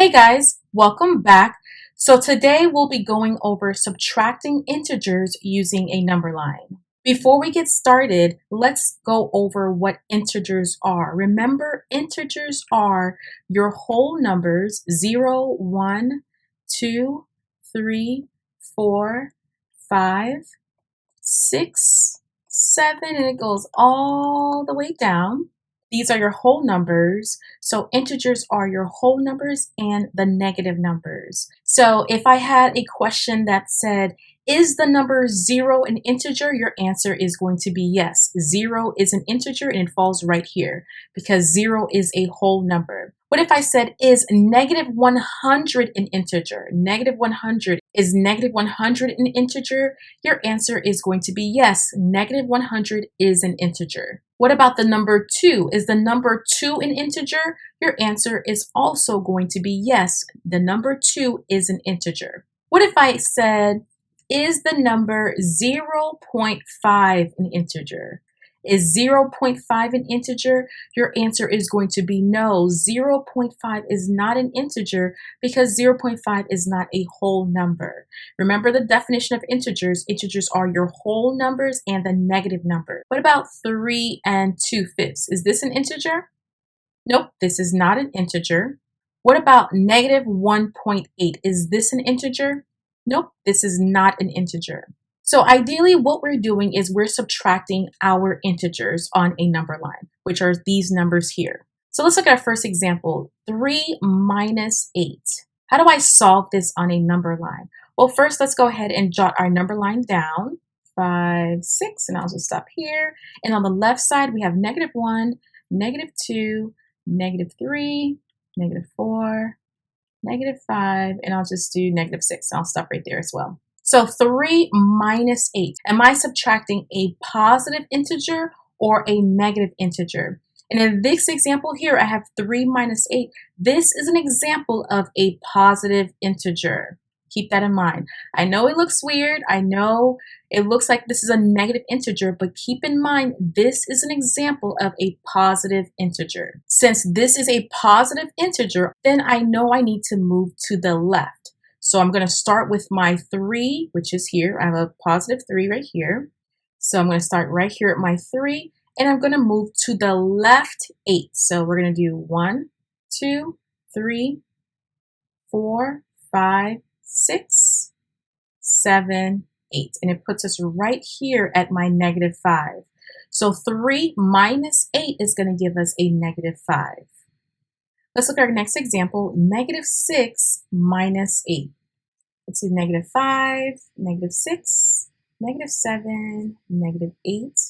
Hey guys, welcome back. So today we'll be going over subtracting integers using a number line. Before we get started, let's go over what integers are. Remember, integers are your whole numbers 0, 1, 2, 3, 4, 5, 6, 7, and it goes all the way down. These are your whole numbers. So integers are your whole numbers and the negative numbers. So if I had a question that said, is the number 0 an integer? Your answer is going to be yes. 0 is an integer and it falls right here because 0 is a whole number. What if I said, is negative 100 an integer? Negative 100, is negative 100 an integer? Your answer is going to be yes. Negative 100 is an integer. What about the number 2? Is the number 2 an integer? Your answer is also going to be yes. The number 2 is an integer. What if I said, is the number 0.5 an integer? Is 0.5 an integer? Your answer is going to be no. 0.5 is not an integer because 0.5 is not a whole number. Remember the definition of integers. Integers are your whole numbers and the negative number. What about 3 and 2/5? Is this an integer? Nope, this is not an integer. What about negative 1.8? Is this an integer? Nope, this is not an integer. So ideally what we're doing is we're subtracting our integers on a number line, which are these numbers here. So let's look at our first example, 3 minus 8. How do I solve this on a number line? Well, first let's go ahead and jot our number line down, 5, 6, and I'll just stop here. And on the left side, we have negative 1, negative 2, negative 3, negative 4, negative 5, and I'll just do negative 6. I'll stop right there as well. So 3 minus 8. Am I subtracting a positive integer or a negative integer? And in this example here, I have 3 minus 8. This is an example of a positive integer. Keep that in mind. I know it looks weird. I know it looks like this is a negative integer, but keep in mind, this is an example of a positive integer. Since this is a positive integer, then I know I need to move to the left. So I'm going to start with my 3, which is here. I have a positive 3 right here. So I'm going to start right here at my 3, and I'm going to move to the left 8. So we're going to do 1, 2, 3, 4, 5, 6, 7, 8. And it puts us right here at my negative 5. So 3 minus 8 is going to give us a negative 5. Let's look at our next example, negative 6 minus 8. Let's do negative 5, negative 6, negative 7, negative 8,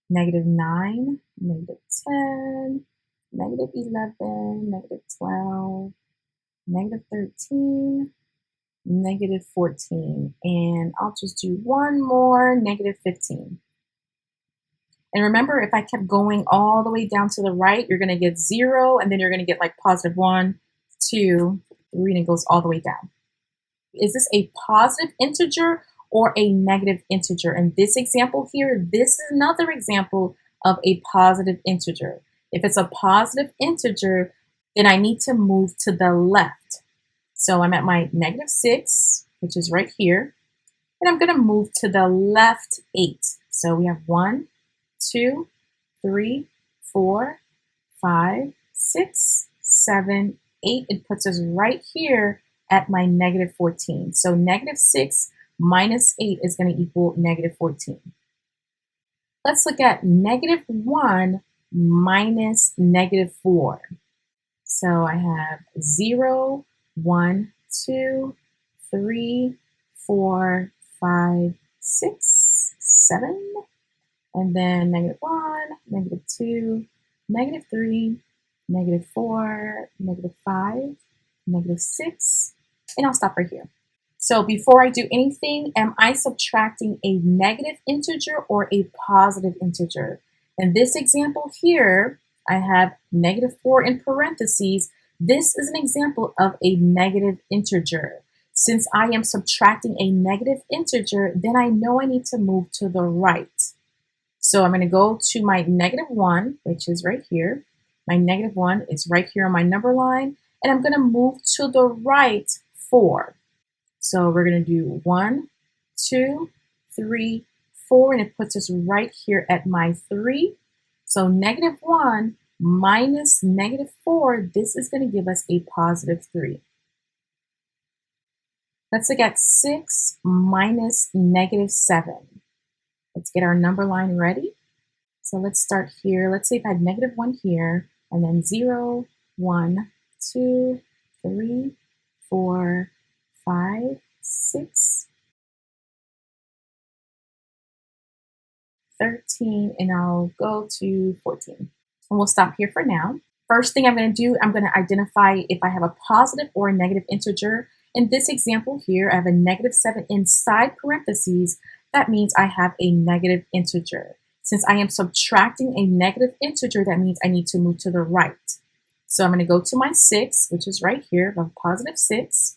negative 9, negative 10, negative 11, negative 12, negative 13, negative 14, and I'll just do one more, negative 15. And remember, if I kept going all the way down to the right, you're going to get 0, and then you're going to get like positive 1, 2, 3, and it goes all the way down. Is this a positive integer or a negative integer? In this example here, this is another example of a positive integer. If it's a positive integer, then I need to move to the left. So I'm at my negative 6, which is right here, and I'm going to move to the left 8. So we have 1, 2, 3, 4, 5, 6, 7, 8. It puts us right here at my negative 14. So negative 6 minus 8 is going to equal negative 14. Let's look at negative 1 minus negative 4. So I have 0, 1, 2, 3, 4, 5, 6, 7, and then negative 1, negative 2, negative 3, negative 4, negative 5, negative 6, and I'll stop right here. So before I do anything, am I subtracting a negative integer or a positive integer? In this example here, I have negative 4 in parentheses. This is an example of a negative integer. Since I am subtracting a negative integer, then I know I need to move to the right. So I'm going to go to my negative 1, which is right here. My negative 1 is right here on my number line. and I'm going to move to the right 4. So we're going to do 1, 2, 3, 4, and it puts us right here at my 3. So -1 minus -4, this is going to give us a positive 3. Let's look at 6 minus -7. Let's get our number line ready. So let's start here. Let's say if I had -1 here, and then 0, 1, 2, 3, 4, 5, 6, 13, and I'll go to 14. And we'll stop here for now. First thing I'm going to do, I'm going to identify if I have a positive or a negative integer. In this example here, I have a -7 inside parentheses. That means I have a negative integer. Since I am subtracting a negative integer, that means I need to move to the right. So I'm going to go to my 6, which is right here, a positive 6,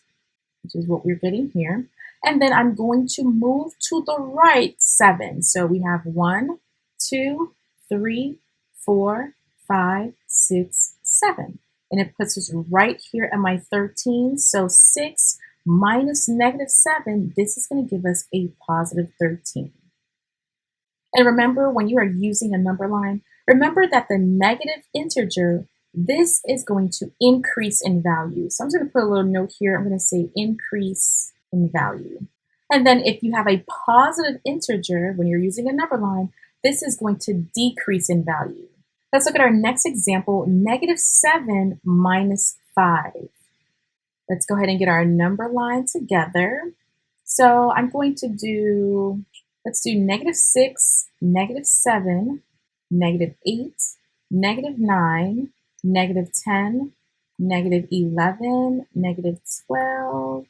which is what we're getting here. And then I'm going to move to the right 7. So we have 1, 2, 3, 4, 5, 6, 7. And it puts us right here at my 13. So 6 minus -7, this is going to give us a positive 13. And remember, when you are using a number line, remember that the negative integer, this is going to increase in value. So I'm just going to put a little note here. I'm going to say increase in value. And then if you have a positive integer, when you're using a number line, this is going to decrease in value. Let's look at our next example, -7 minus 5. Let's go ahead and get our number line together. So I'm going to do, let's do -6, -7, -8, -9, -10, -11, -12,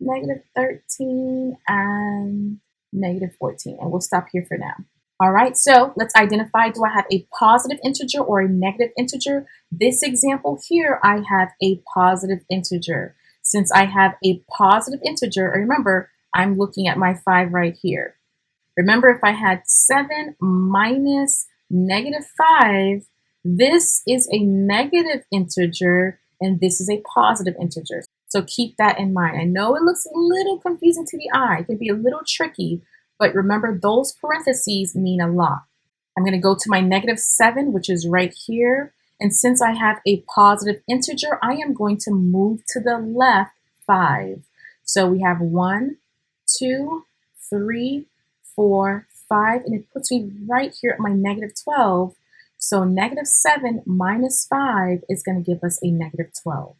-13, and -14. And we'll stop here for now. All right, so let's identify, do I have a positive integer or a negative integer? This example here, I have a positive integer. Since I have a positive integer, remember, I'm looking at my 5 right here. Remember, if I had 7 minus -5, this is a negative integer, and this is a positive integer. So keep that in mind. I know it looks a little confusing to the eye. It can be a little tricky, but remember, those parentheses mean a lot. I'm going to go to my -7, which is right here. And since I have a positive integer, I am going to move to the left 5. So we have 1, 2, 3, 4, 5, and it puts me right here at my -12. So -7 minus 5 is going to give us a -12.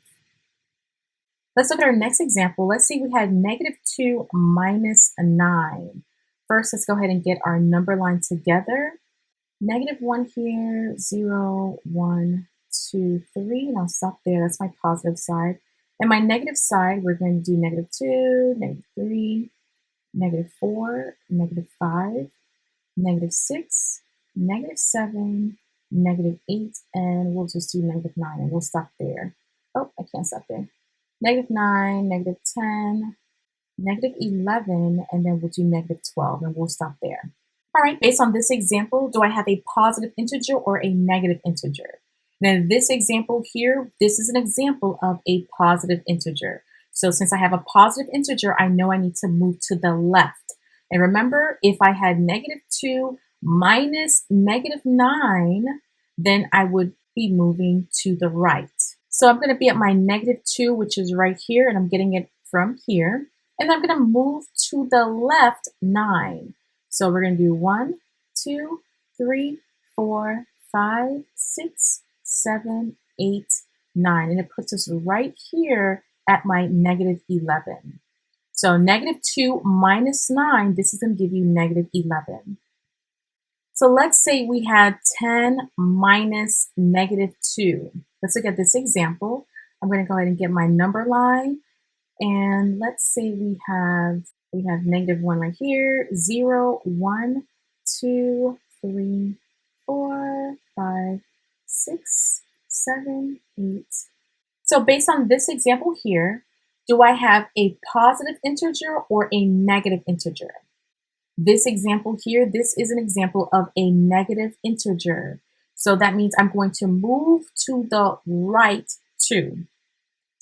Let's look at our next example. Let's see, we had -2 minus 9. First, let's go ahead and get our number line together. -1 here, 0, 1, 2, 3, and I'll stop there. That's my positive side. And my negative side, we're going to do -2, -3, -4, -5, -6, -7, -8, and we'll just do -9, and we'll stop there. Oh, I can't stop there. -9, -10, -11, and then we'll do -12, and we'll stop there. All right, based on this example, do I have a positive integer or a negative integer? Now, in this example here, this is an example of a positive integer. So since I have a positive integer, I know I need to move to the left. And remember, if I had -2 minus -9, then I would be moving to the right. So I'm going to be at my -2, which is right here, and I'm getting it from here. And I'm going to move to the left 9. So we're going to do 1, 2, 3, 4, 5, 6, 7, 8, 9. And it puts us right here at my -11. So -2 minus 9, this is going to give you -11. So let's say we had 10 minus -2. Let's look at this example. I'm going to go ahead and get my number line. And let's say we have -1 right here, 0, 1, 2, 3, 4, 5, 6, 7, 8. So based on this example here, do I have a positive integer or a negative integer? This example here, this is an example of a negative integer. So that means I'm going to move to the right 2.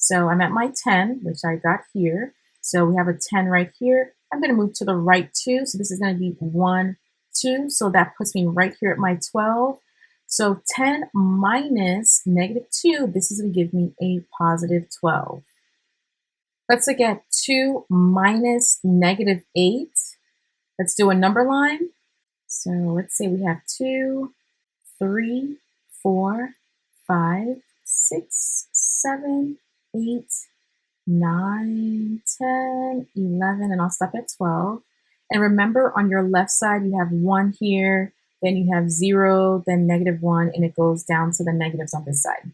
So I'm at my 10, which I got here. So we have a 10 right here. I'm going to move to the right 2. So this is going to be 1, 2. So that puts me right here at my 12. So 10 minus -2, this is going to give me a positive 12. Let's look at 2 minus -8. Let's do a number line. So let's say we have 2, 3, 4, 5, 6, 7, 8, 9, 10, 11, and I'll stop at 12. And remember, on your left side, you have 1 here, then you have 0, then -1, and it goes down to the negatives on this side.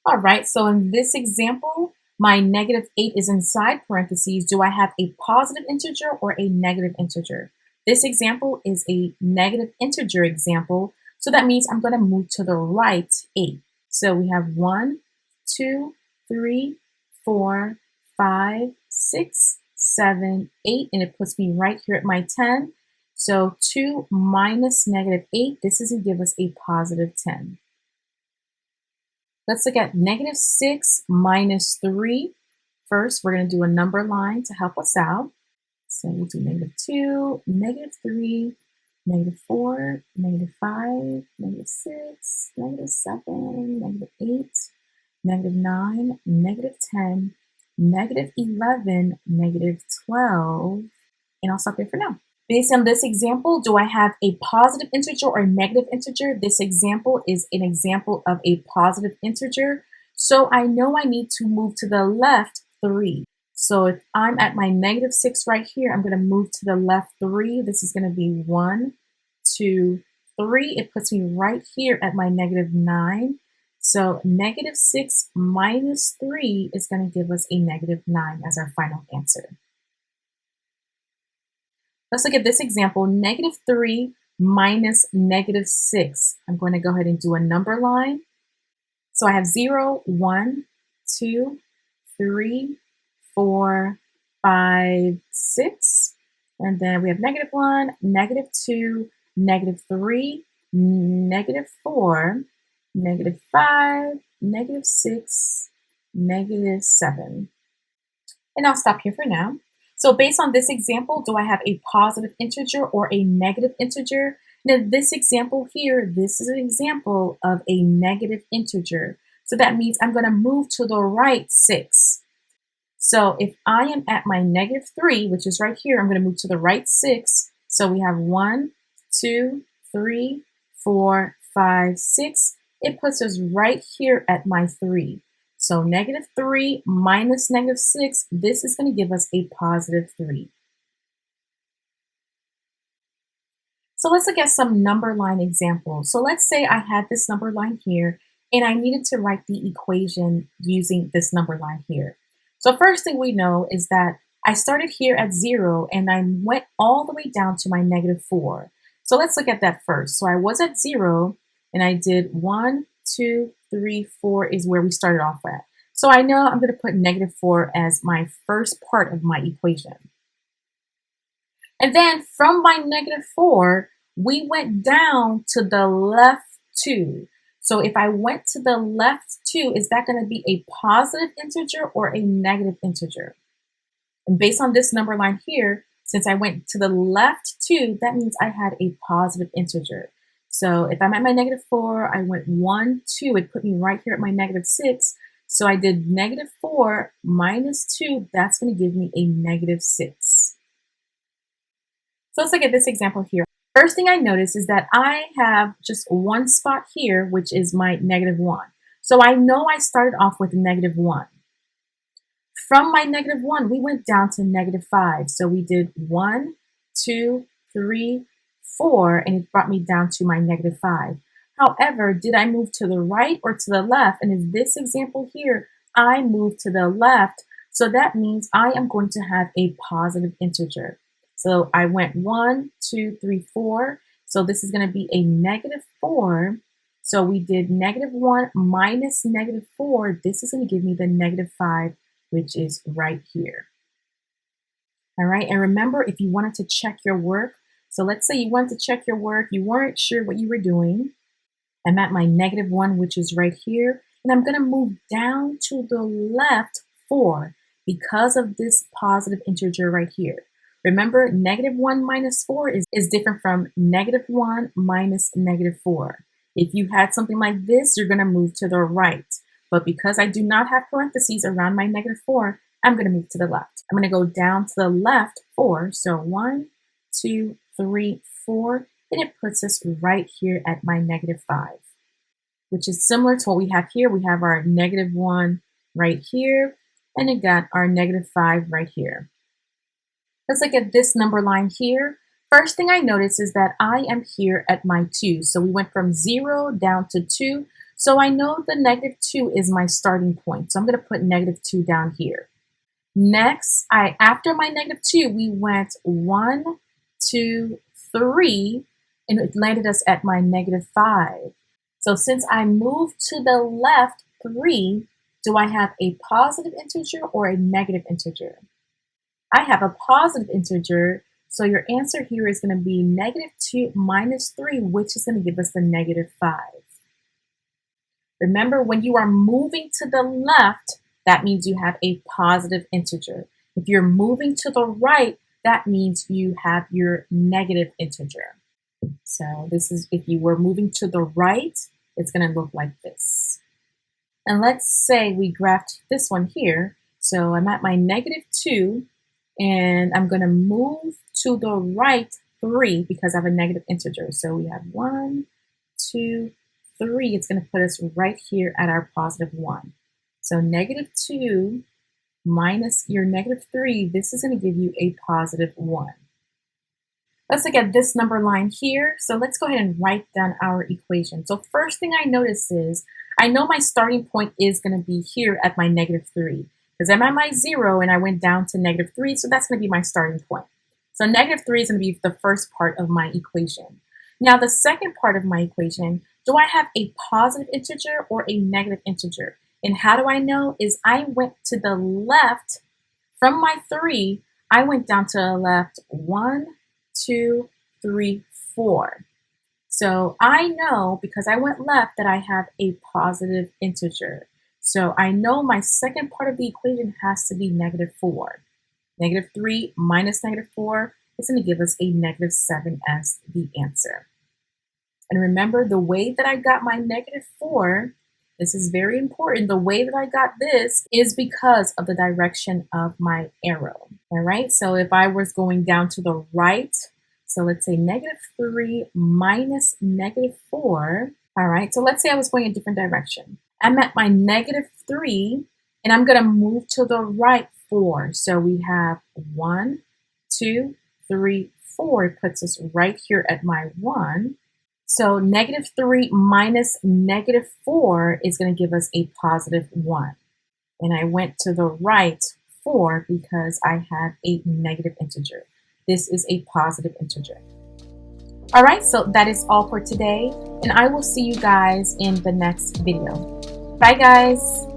All right, so in this example, my -8 is inside parentheses. Do I have a positive integer or a negative integer? This example is a negative integer example, so that means I'm going to move to the right 8. So we have 1, 2, 3, 4, 5, 6, 7, 8, and it puts me right here at my 10. So 2 minus -8, this is going to give us a positive 10. Let's look at -6 minus 3. First, we're going to do a number line to help us out. So we'll do -2, -3, -4, -5, -6, -7, -8, -9, -10, -11, -12, and I'll stop there for now. Based on this example, do I have a positive integer or a negative integer? This example is an example of a positive integer, so I know I need to move to the left 3. So if I'm at my -6 right here, I'm going to move to the left 3. This is going to be 1, 2, 3. It puts me right here at my -9. So -6 minus 3 is going to give us a -9 as our final answer. Let's look at this example, -3 minus -6. I'm going to go ahead and do a number line. So I have 0, 1, 2, 3, 4, 5, 6. And then we have -1, -2, -3, -4, -5, -6, -7. And I'll stop here for now. So based on this example, do I have a positive integer or a negative integer? Now this example here, this is an example of a negative integer. So that means I'm going to move to the right 6. So if I am at my -3, which is right here, I'm going to move to the right 6. So we have 1, 2, 3, 4, 5, 6. It puts us right here at my 3. So -3 minus -6, this is going to give us a positive 3. So let's look at some number line examples. So let's say I had this number line here and I needed to write the equation using this number line here. So first thing we know is that I started here at 0 and I went all the way down to my -4. So let's look at that first. So I was at 0 and I did 1, 2, 3, 4 is where we started off at. So I know I'm going to put -4 as my first part of my equation. And then from my -4, we went down to the left 2. So if I went to the left 2, is that going to be a positive integer or a negative integer? And based on this number line here, since I went to the left 2, that means I had a positive integer. So if I'm at my -4, I went 1, 2, it put me right here at my -6. So I did -4 minus 2, that's going to give me a -6. So let's look at this example here. First thing I notice is that I have just one spot here, which is my -1. So I know I started off with -1. From my -1, we went down to -5. So we did 1, 2, 3, 4, and it brought me down to my -5. However, did I move to the right or to the left? And in this example here, I moved to the left. So that means I am going to have a positive integer. So I went 1, 2, 3, 4. So this is going to be a -4. So we did -1 minus -4. This is going to give me the -5, which is right here. All right. And remember, if you wanted to check your work, so let's say you wanted to check your work, you weren't sure what you were doing. I'm at my -1, which is right here. And I'm going to move down to the left 4 because of this positive integer right here. Remember, -1 minus 4 is different from -1 minus -4. If you had something like this, you're going to move to the right. But because I do not have parentheses around my -4, I'm going to move to the left. I'm going to go down to the left 4. So 1, 2, 3, 4, and it puts us right here at my -5, which is similar to what we have here. We have our -1 right here, and it got our -5 right here. Let's look at this number line here. First thing I notice is that I am here at my 2. So we went from 0 down to 2. So I know the -2 is my starting point. So I'm going to put -2 down here. Next, after my -2, we went 1, 2, 3, and it landed us at my -5. So since I moved to the left 3, do I have a positive integer or a negative integer? I have a positive integer, so your answer here is going to be -2 minus 3, which is going to give us the -5. Remember, when you are moving to the left, that means you have a positive integer. If you're moving to the right, that means you have your negative integer. So this is, if you were moving to the right, it's going to look like this. And let's say we graphed this one here. So I'm at my -2, and I'm going to move to the right 3 because I have a negative integer. So we have 1, 2, 3. It's going to put us right here at our +1. So -2 minus your -3, this is going to give you a +1. Let's look at this number line here. So let's go ahead and write down our equation. So first thing I notice is I know my starting point is going to be here at my -3 because I'm at my 0 and I went down to -3. So that's going to be my starting point. So -3 is going to be the first part of my equation. Now the second part of my equation, do I have a positive integer or a negative integer? And how do I know? Is I went to the left from my 3, I went down to the left 1, 2, 3, 4. So I know because I went left that I have a positive integer. So I know my second part of the equation has to be -4. -3 minus -4 is going to give us a -7 as the answer. And remember, the way that I got my -4, this is very important. The way that I got this is because of the direction of my arrow. All right, so if I was going down to the right, so let's say -3 minus -4. All right, so let's say I was going a different direction. I'm at my -3, and I'm going to move to the right 4. So we have 1, 2, 3, 4. It puts us right here at my 1. So -3 minus -4 is going to give us a +1. And I went to the right 4 because I have a negative integer. This is a positive integer. All right, so that is all for today. And I will see you guys in the next video. Bye, guys.